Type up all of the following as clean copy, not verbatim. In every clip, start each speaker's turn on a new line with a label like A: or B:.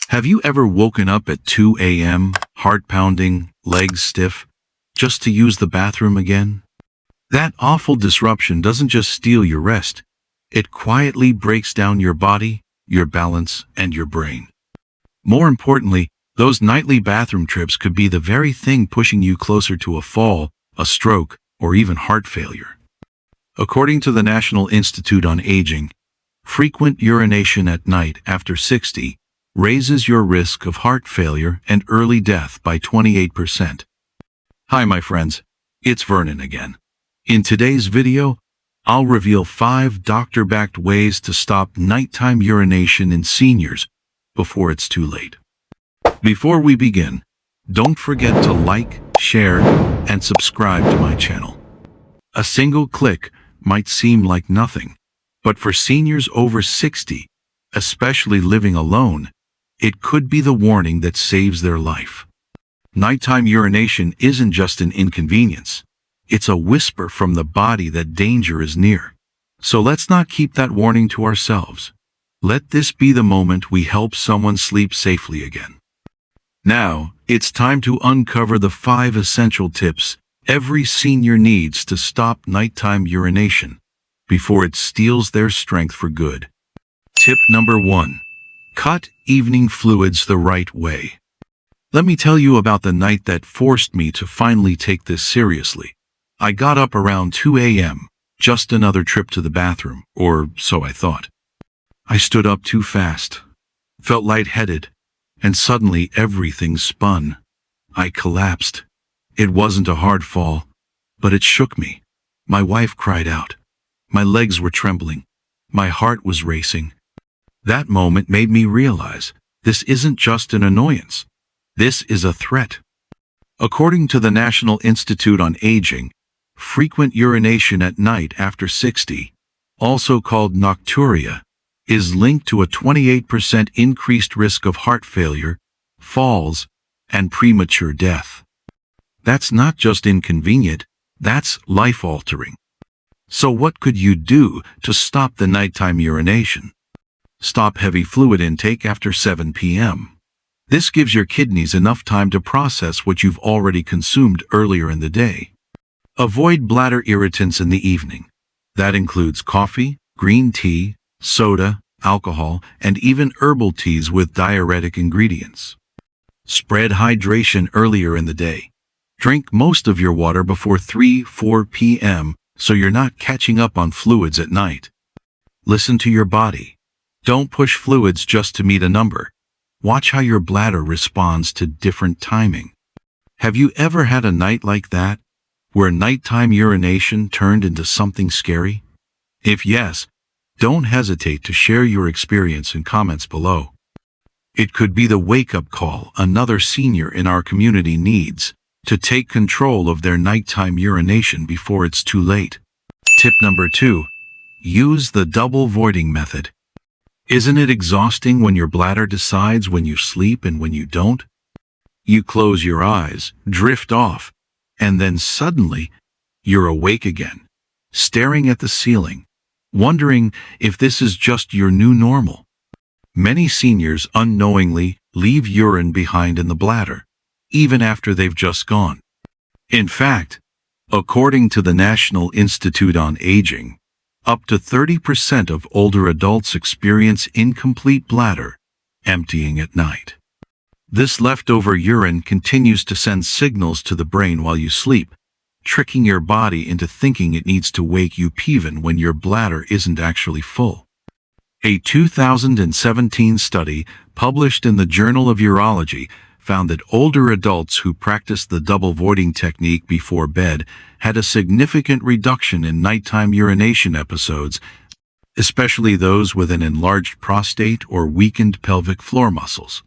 A: Have you ever woken up at 2 a.m., heart pounding, legs stiff, just to use the bathroom again? That awful disruption doesn't just steal your rest, it quietly breaks down your body, your balance, and your brain. More importantly, those nightly bathroom trips could be the very thing pushing you closer to a fall, a stroke, or even heart failure. According to the National Institute on Aging, frequent urination at night after 60 raises your risk of heart failure and early death by 28%. Hi my friends, it's Vernon again. In today's video, I'll reveal 5 doctor-backed ways to stop nighttime urination in seniors before it's too late. Before we begin, don't forget to like, share, and subscribe to my channel. A single click might seem like nothing, but for seniors over 60, especially living alone, it could be the warning that saves their life. Nighttime urination isn't just an inconvenience. It's a whisper from the body that danger is near. So let's not keep that warning to ourselves. Let this be the moment we help someone sleep safely again. Now, it's time to uncover the 5 essential tips every senior needs to stop nighttime urination before it steals their strength for good. Tip number 1. Cut evening fluids the right way. Let me tell you about the night that forced me to finally take this seriously. I got up around 2 a.m., just another trip to the bathroom, or so I thought. I stood up too fast, felt lightheaded, and suddenly everything spun. I collapsed. It wasn't a hard fall, but it shook me. My wife cried out. My legs were trembling. My heart was racing. That moment made me realize this isn't just an annoyance. This is a threat. According to the National Institute on Aging, frequent urination at night after 60, also called Nocturia, is linked to a 28% increased risk of heart failure, falls, and premature death. That's not just inconvenient, that's life-altering. So what could you do to stop the nighttime urination? Stop heavy fluid intake after 7 p.m. This gives your kidneys enough time to process what you've already consumed earlier in the day. Avoid bladder irritants in the evening. That includes coffee, green tea, soda, alcohol, and even herbal teas with diuretic ingredients. Spread hydration earlier in the day. Drink most of your water before 3-4 p.m. so you're not catching up on fluids at night. Listen to your body. Don't push fluids just to meet a number. Watch how your bladder responds to different timing. Have you ever had a night like that, where nighttime urination turned into something scary? If yes, don't hesitate to share your experience in comments below. It could be the wake-up call another senior in our community needs to take control of their nighttime urination before it's too late. Tip number 2. Use the double voiding method. Isn't it exhausting when your bladder decides when you sleep and when you don't? You close your eyes, drift off, and then suddenly, you're awake again, staring at the ceiling, wondering if this is just your new normal. Many seniors unknowingly leave urine behind in the bladder, even after they've just gone. In fact, according to the National Institute on Aging, up to 30% of older adults experience incomplete bladder emptying at night. This leftover urine continues to send signals to the brain while you sleep, tricking your body into thinking it needs to wake you even when your bladder isn't actually full. A 2017 study published in the Journal of Urology found that older adults who practiced the double voiding technique before bed had a significant reduction in nighttime urination episodes, especially those with an enlarged prostate or weakened pelvic floor muscles.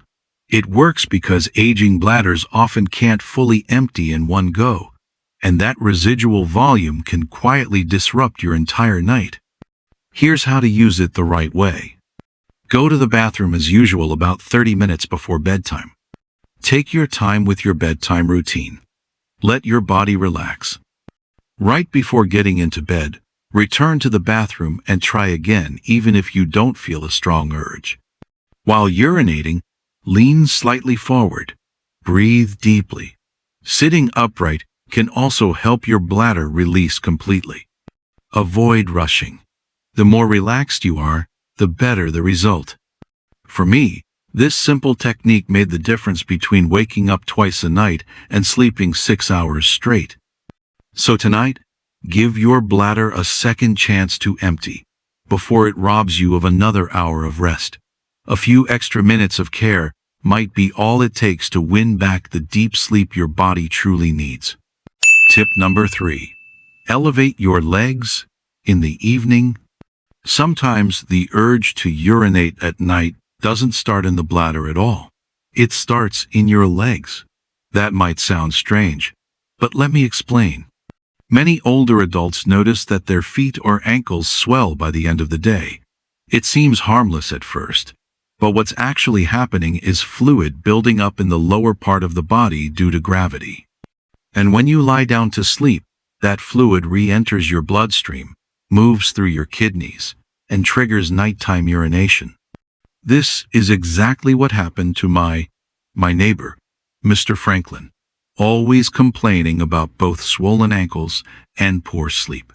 A: It works because aging bladders often can't fully empty in one go, and that residual volume can quietly disrupt your entire night. Here's how to use it the right way. Go to the bathroom as usual about 30 minutes before bedtime. Take your time with your bedtime routine. Let your body relax. Right before getting into bed, return to the bathroom and try again even if you don't feel a strong urge. While urinating, Lean slightly forward. Breathe deeply. Sitting upright can also help your bladder release completely. Avoid rushing. The more relaxed you are, the better the result. For me, this simple technique made the difference between waking up twice a night and sleeping 6 hours straight. So tonight, give your bladder a second chance to empty before it robs you of another hour of rest. A few extra minutes of care might be all it takes to win back the deep sleep your body truly needs. Tip number 3. Elevate your legs in the evening. Sometimes the urge to urinate at night doesn't start in the bladder at all. It starts in your legs. That might sound strange, but let me explain. Many older adults notice that their feet or ankles swell by the end of the day. It seems harmless at first, but what's actually happening is fluid building up in the lower part of the body due to gravity. And when you lie down to sleep, that fluid re-enters your bloodstream, moves through your kidneys, and triggers nighttime urination. This is exactly what happened to my neighbor, Mr. Franklin, always complaining about both swollen ankles and poor sleep.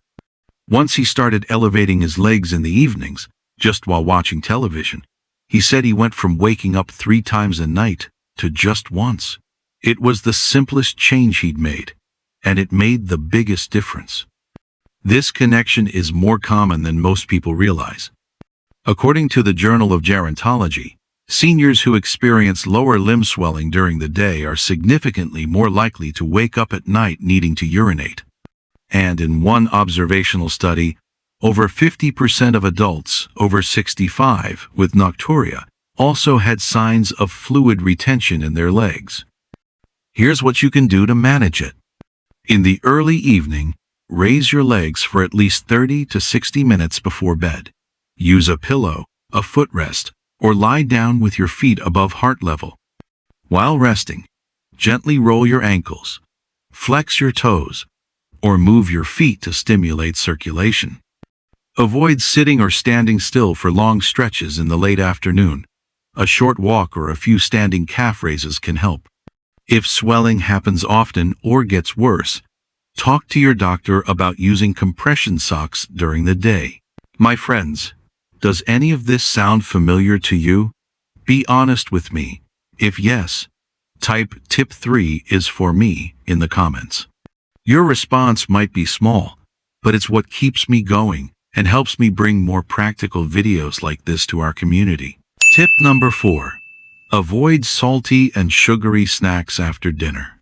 A: Once he started elevating his legs in the evenings, just while watching television, he said he went from waking up 3 times a night to just once. It was the simplest change he'd made, and it made the biggest difference. This connection is more common than most people realize. According to the Journal of Gerontology, seniors who experience lower limb swelling during the day are significantly more likely to wake up at night needing to urinate. And in one observational study, over 50% of adults over 65 with Nocturia also had signs of fluid retention in their legs. Here's what you can do to manage it. In the early evening, raise your legs for at least 30 to 60 minutes before bed. Use a pillow, a footrest, or lie down with your feet above heart level. While resting, gently roll your ankles, flex your toes, or move your feet to stimulate circulation. Avoid sitting or standing still for long stretches in the late afternoon. A short walk or a few standing calf raises can help. If swelling happens often or gets worse, talk to your doctor about using compression socks during the day. My friends, does any of this sound familiar to you? Be honest with me. If yes, type tip 3 is for me in the comments. Your response might be small, but it's what keeps me going and helps me bring more practical videos like this to our community. Tip number 4. Avoid salty and sugary snacks after dinner.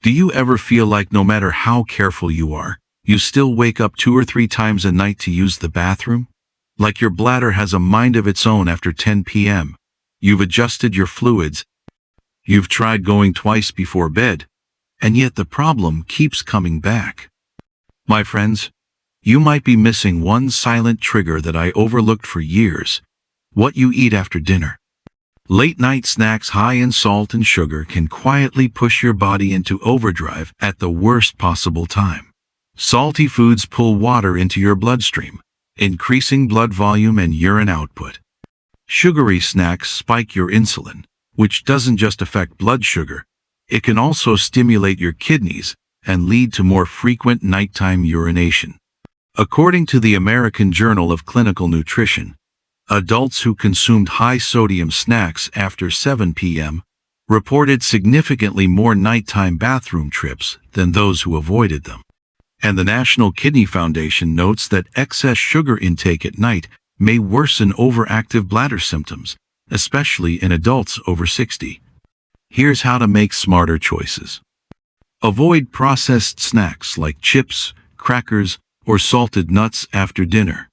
A: Do you ever feel like no matter how careful you are, you still wake up 2 or 3 times a night to use the bathroom? Like your bladder has a mind of its own after 10 p.m. You've adjusted your fluids. You've tried going twice before bed, and yet the problem keeps coming back. My friends, you might be missing one silent trigger that I overlooked for years: what you eat after dinner. Late-night snacks high in salt and sugar can quietly push your body into overdrive at the worst possible time. Salty foods pull water into your bloodstream, increasing blood volume and urine output. Sugary snacks spike your insulin, which doesn't just affect blood sugar, it can also stimulate your kidneys and lead to more frequent nighttime urination. According to the American Journal of Clinical Nutrition, adults who consumed high-sodium snacks after 7 p.m. reported significantly more nighttime bathroom trips than those who avoided them. And the National Kidney Foundation notes that excess sugar intake at night may worsen overactive bladder symptoms, especially in adults over 60. Here's how to make smarter choices. Avoid processed snacks like chips, crackers, or salted nuts after dinner.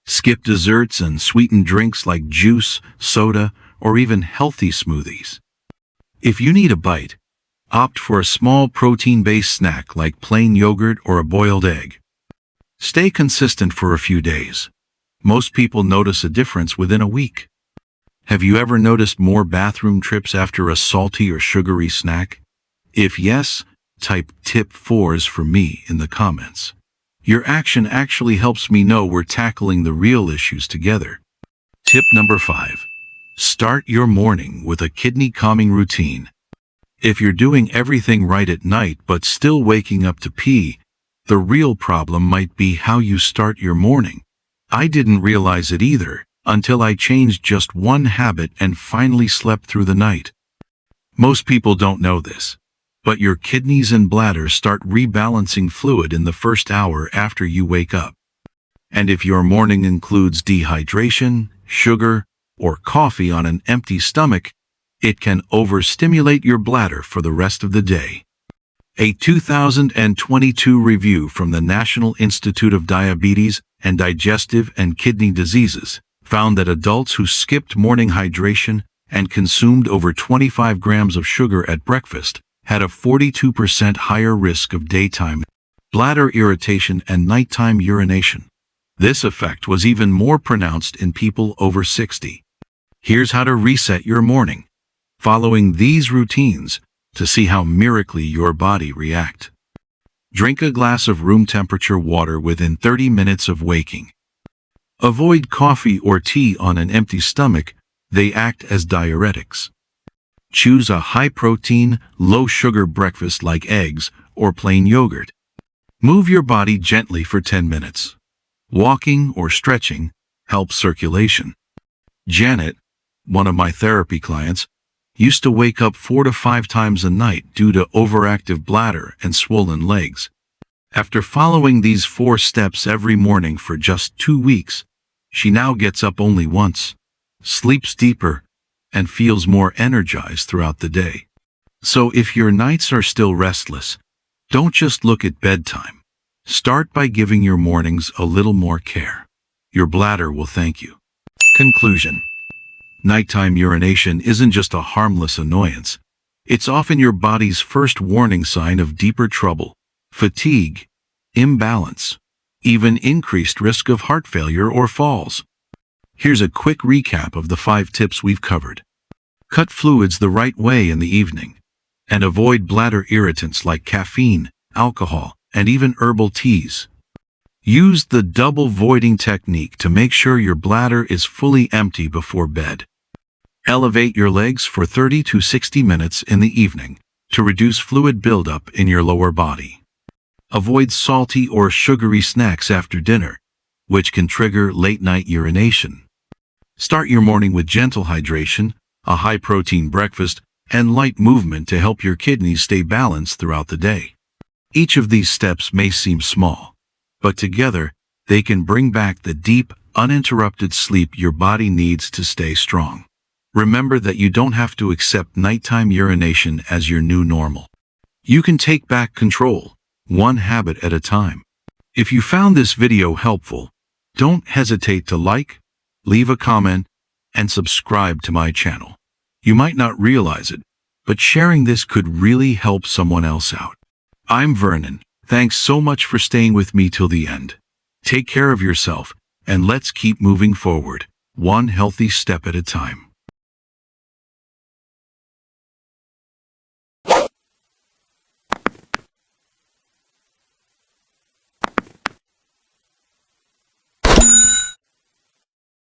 A: Skip desserts and sweetened drinks like juice, soda, or even healthy smoothies. If you need a bite, opt for a small protein-based snack like plain yogurt or a boiled egg. Stay consistent for a few days. Most people notice a difference within a week. Have you ever noticed more bathroom trips after a salty or sugary snack? If yes, type tip 4s for me in the comments. Your action actually helps me know we're tackling the real issues together. Tip number 5. Start your morning with a kidney calming routine. If you're doing everything right at night but still waking up to pee, the real problem might be how you start your morning. I didn't realize it either until I changed just one habit and finally slept through the night. Most people don't know this, but your kidneys and bladder start rebalancing fluid in the first hour after you wake up. And if your morning includes dehydration, sugar, or coffee on an empty stomach, it can overstimulate your bladder for the rest of the day. A 2022 review from the National Institute of Diabetes and Digestive and Kidney Diseases found that adults who skipped morning hydration and consumed over 25 grams of sugar at breakfast had a 42% higher risk of daytime bladder irritation and nighttime urination. This effect was even more pronounced in people over 60. Here's how to reset your morning, following these routines to see how miraculously your body reacts. Drink a glass of room temperature water within 30 minutes of waking. Avoid coffee or tea on an empty stomach. They act as diuretics. Choose a high-protein, low-sugar breakfast like eggs or plain yogurt. Move your body gently for 10 minutes. Walking or stretching helps circulation. Janet, one of my therapy clients, used to wake up 4 to 5 times a night due to overactive bladder and swollen legs. After following these 4 steps every morning for just 2 weeks, she now gets up only once, sleeps deeper, and feels more energized throughout the day. So if your nights are still restless, don't just look at bedtime. Start by giving your mornings a little more care. Your bladder will thank you. Conclusion. Nighttime urination isn't just a harmless annoyance. It's often your body's first warning sign of deeper trouble, fatigue, imbalance, even increased risk of heart failure or falls. Here's a quick recap of the 5 tips we've covered. Cut fluids the right way in the evening, and avoid bladder irritants like caffeine, alcohol, and even herbal teas. Use the double voiding technique to make sure your bladder is fully empty before bed. Elevate your legs for 30 to 60 minutes in the evening to reduce fluid buildup in your lower body. Avoid salty or sugary snacks after dinner, which can trigger late-night urination. Start your morning with gentle hydration, a high-protein breakfast, and light movement to help your kidneys stay balanced throughout the day. Each of these steps may seem small, but together they can bring back the deep, uninterrupted sleep your body needs to stay strong. Remember that you don't have to accept nighttime urination as your new normal. You can take back control, one habit at a time. If you found this video helpful, don't hesitate to like, leave a comment, and subscribe to my channel. You might not realize it, but sharing this could really help someone else out. I'm Vernon. Thanks so much for staying with me till the end. Take care of yourself, and let's keep moving forward, one healthy step at a time.